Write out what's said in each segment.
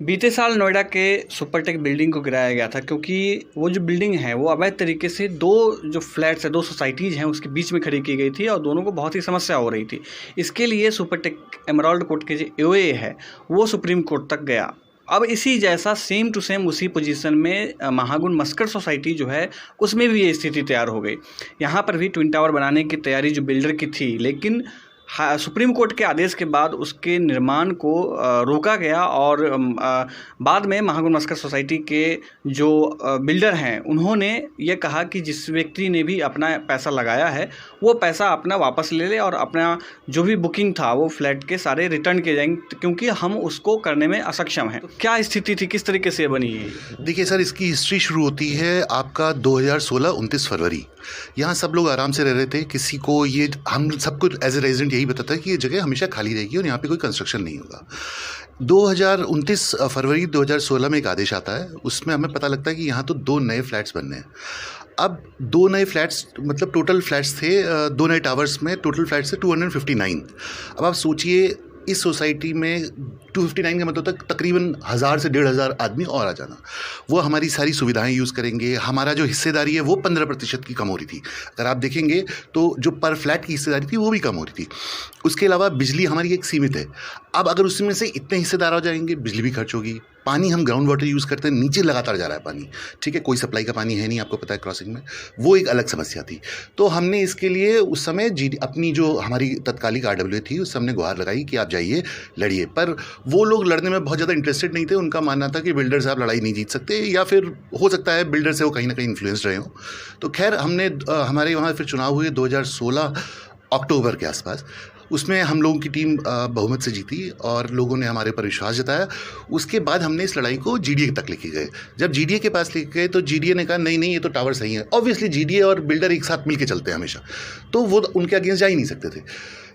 बीते साल नोएडा के सुपरटेक बिल्डिंग को गिराया गया था क्योंकि वो जो बिल्डिंग है वो अवैध तरीके से दो जो फ्लैट्स है, दो सोसाइटीज़ हैं, उसके बीच में खड़ी की गई थी और दोनों को बहुत ही समस्या हो रही थी। इसके लिए सुपरटेक एमराल्ड कोर्ट के जो एओए है वो सुप्रीम कोर्ट तक गया। अब इसी जैसा सेम टू सेम उसी पोजीशन में महागुण मस्कर सोसाइटी जो है उसमें भी ये स्थिति तैयार हो गई। यहाँ पर भी ट्विन टावर बनाने की तैयारी जो बिल्डर की थी, लेकिन सुप्रीम कोर्ट के आदेश के बाद उसके निर्माण को रोका गया और बाद में महागुण मस्कर सोसाइटी के जो बिल्डर हैं उन्होंने ये कहा कि जिस व्यक्ति ने भी अपना पैसा लगाया है वो पैसा अपना वापस ले ले और अपना जो भी बुकिंग था वो फ्लैट के सारे रिटर्न किए जाएंगे क्योंकि हम उसको करने में असक्षम हैं। तो क्या स्थिति थी, किस तरीके से बनी है? देखिए सर, इसकी हिस्ट्री शुरू होती है आपका 2016 29 फरवरी। यहाँ सब लोग आराम से रह रहे थे, किसी को ये हम सबको एज ए रेजिडेंट यही बताता है कि ये जगह हमेशा खाली रहेगी और यहाँ पे कोई कंस्ट्रक्शन नहीं होगा। 29 फरवरी 2016 में एक आदेश आता है, उसमें हमें पता लगता है कि यहाँ तो 2 नए फ्लैट्स बनने हैं। अब 2 नए फ्लैट्स मतलब टोटल फ्लैट्स थे 2 नए टावर्स में टोटल फ्लैट्स थे 259। अब आप सोचिए इस सोसाइटी में 259 का मतलब तकरीबन 1000 से 1500 आदमी और आ जाना। वो हमारी सारी सुविधाएं यूज़ करेंगे। हमारा जो हिस्सेदारी है वो 15% की कम हो रही थी। अगर आप देखेंगे तो जो पर फ्लैट की हिस्सेदारी थी वो भी कम हो रही थी। उसके अलावा बिजली हमारी एक सीमित है। अब अगर उसमें से इतने हिस्सेदार हो जाएंगे, बिजली भी खर्च होगी। पानी हम ग्राउंड वाटर यूज़ करते हैं, नीचे लगातार जा रहा है पानी, ठीक है, कोई सप्लाई का पानी है नहीं, आपको पता है क्रॉसिंग में, वो एक अलग समस्या थी। तो हमने इसके लिए उस समय अपनी जो हमारी तत्कालिक RWA थी उससे हमने गुहार लगाई कि आप जाइए लड़िए, पर वो लोग लड़ने में बहुत ज़्यादा इंटरेस्टेड नहीं थे। उनका मानना था कि बिल्डर से आप लड़ाई नहीं जीत सकते, या फिर हो सकता है बिल्डर से वो कहीं ना कहीं इन्फ्लुएंस्ड रहे हो। तो खैर हमने हमारे वहाँ फिर चुनाव हुए 2016 अक्टूबर के आसपास। उसमें हम लोगों की टीम बहुमत से जीती और लोगों ने हमारे पर विश्वास जताया। उसके बाद हमने इस लड़ाई को GDA तक लेके गए। जब GDA के पास लेके गए तो GDA ने कहा नहीं नहीं, ये तो टावर सही है। ऑब्वियसली GDA और बिल्डर एक साथ मिल के चलते हैं हमेशा, तो वो उनके अगेंस्ट जा ही नहीं सकते थे।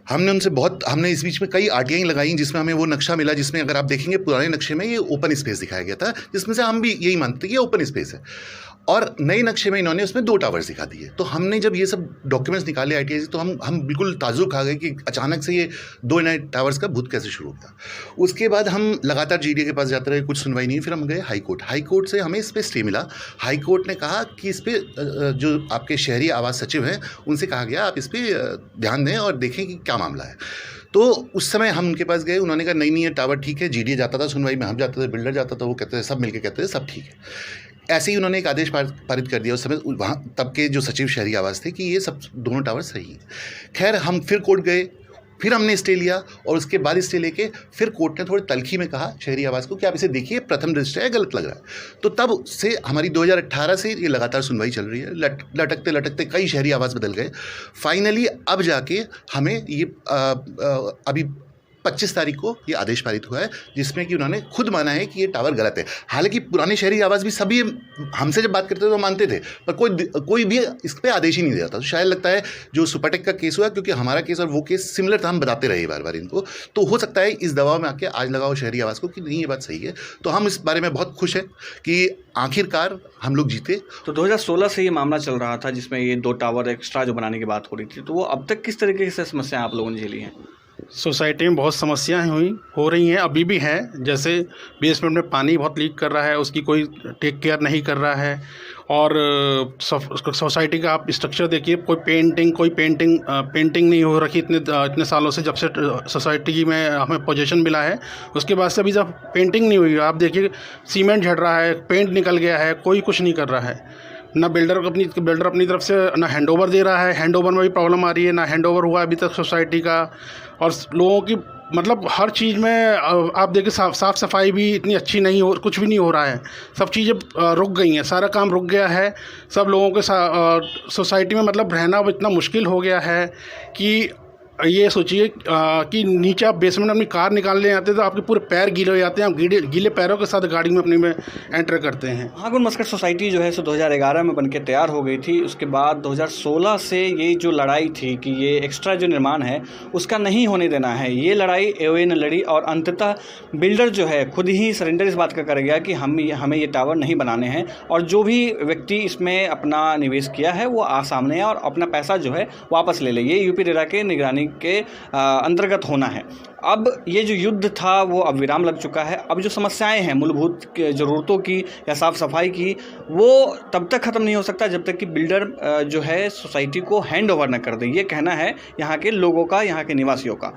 हमने इस बीच में कई RTI लगाई जिसमें हमें वो नक्शा मिला जिसमें अगर आप देखेंगे पुराने नक्शे में ये ओपन स्पेस दिखाया गया था, जिसमें से हम भी यही मानते थे कि ये ओपन स्पेस है। और नए नक्शे में इन्होंने उसमें 2 टावर्स दिखा दिए। तो हमने जब ये सब डॉक्यूमेंट्स निकाले RTI से तो हम बिल्कुल ताज्जुब खा गए कि अचानक से ये 2 नए टावर्स का भूत कैसे शुरू होता। उसके बाद हम लगातार GDA के पास जाते रहे, कुछ सुनवाई नहीं। फिर हम गए हाई कोर्ट से हमें इस पर स्टे मिला। हाई कोर्ट ने कहा कि इस पर जो आपके शहरी आवास सचिव हैं उनसे कहा गया आप इस पर ध्यान दें और देखें कि क्या मामला है। तो उस समय हम उनके पास गए, उन्होंने कहा नहीं नहीं, ये टावर ठीक है। GDA जाता था सुनवाई में, हम जाते थे, बिल्डर जाता था, वो कहते थे, सब मिलके कहते थे सब ठीक है। ऐसे ही उन्होंने एक आदेश पारित कर दिया उस समय वहाँ तब के जो सचिव शहरी आवास थे कि ये सब दोनों टावर सही हैं। खैर हम फिर कोर्ट गए, फिर हमने स्टे लिया और उसके बाद स्टे लेके फिर कोर्ट ने थोड़ी तलखी में कहा शहरी आवास को कि आप इसे देखिए, प्रथम रजिस्टर है, गलत लग रहा है। तो तब से हमारी 2018 से ये लगातार सुनवाई चल रही है। लटकते लटकते कई शहरी आवास बदल गए। फाइनली अब जाके हमें ये अभी 25 तारीख को ये आदेश पारित हुआ है जिसमें कि उन्होंने खुद माना है कि ये टावर गलत है। हालांकि पुराने शहरी आवास भी सभी हमसे जब बात करते थे तो मानते थे, पर कोई भी इस पर आदेश ही नहीं देता। तो शायद लगता है जो सुपरटेक का केस हुआ, क्योंकि हमारा केस और वो केस सिमिलर था, हम बताते रहे बार बार इनको, तो हो सकता है इस दबाव में आके आज लगाओ शहरी आवास को कि नहीं ये बात सही है। तो हम इस बारे में बहुत खुश हैं कि आखिरकार हम लोग जीते। तो 2016 से ये मामला चल रहा था जिसमें ये 2 टावर एक्स्ट्रा जो बनाने की बात हो रही थी, तो वो अब तक किस तरीके से समस्या आप लोगों ने झेली हैं? सोसाइटी में बहुत समस्याएं हो रही हैं, अभी भी हैं। जैसे बेसमेंट में पानी बहुत लीक कर रहा है, उसकी कोई टेक केयर नहीं कर रहा है। और सोसाइटी का आप स्ट्रक्चर देखिए, कोई पेंटिंग नहीं हो रखी इतने सालों से, जब से सोसाइटी में हमें पोजीशन मिला है उसके बाद से अभी जब पेंटिंग नहीं हुई। आप देखिए सीमेंट झड़ रहा है, पेंट निकल गया है, कोई कुछ नहीं कर रहा है। ना बिल्डर अपनी तरफ से ना हैंडओवर दे रहा है, हैंडओवर में भी प्रॉब्लम आ रही है, ना हैंडओवर हुआ अभी तक सोसाइटी का। और लोगों की मतलब हर चीज़ में आप देखिए साफ़ सफाई भी इतनी अच्छी नहीं हो, कुछ भी नहीं हो रहा है। सब चीज़ें रुक गई हैं, सारा काम रुक गया है। सब लोगों के सोसाइटी में मतलब रहना इतना मुश्किल हो गया है कि ये सोचिए कि नीचे आप बेसमेंट अपनी कार निकालने आते तो आपके पूरे पैर गीले हो जाते हैं। आप गीले पैरों के साथ गाड़ी में अपनी में एंटर करते हैं। महागुण मस्कर सोसाइटी जो है सो 2011 में बनके तैयार हो गई थी। उसके बाद 2016 से ये जो लड़ाई थी कि ये एक्स्ट्रा जो निर्माण है उसका नहीं होने देना है, ये लड़ाई एओए ने लड़ी और अंततः बिल्डर जो है खुद ही सरेंडर इस बात का कर गया कि हमें ये टावर नहीं बनाने हैं। और जो भी व्यक्ति इसमें अपना निवेश किया है वो सामने है और अपना पैसा जो है वापस ले ले। ये यूपी रेरा के निगरानी कॉलोनी के अंतर्गत होना है। अब ये जो युद्ध था वो अब विराम लग चुका है। अब जो समस्याएं हैं मूलभूत ज़रूरतों की या साफ़ सफाई की, वो तब तक ख़त्म नहीं हो सकता जब तक कि बिल्डर जो है सोसाइटी को हैंड ओवर न कर दे। ये कहना है यहाँ के लोगों का, यहाँ के निवासियों का।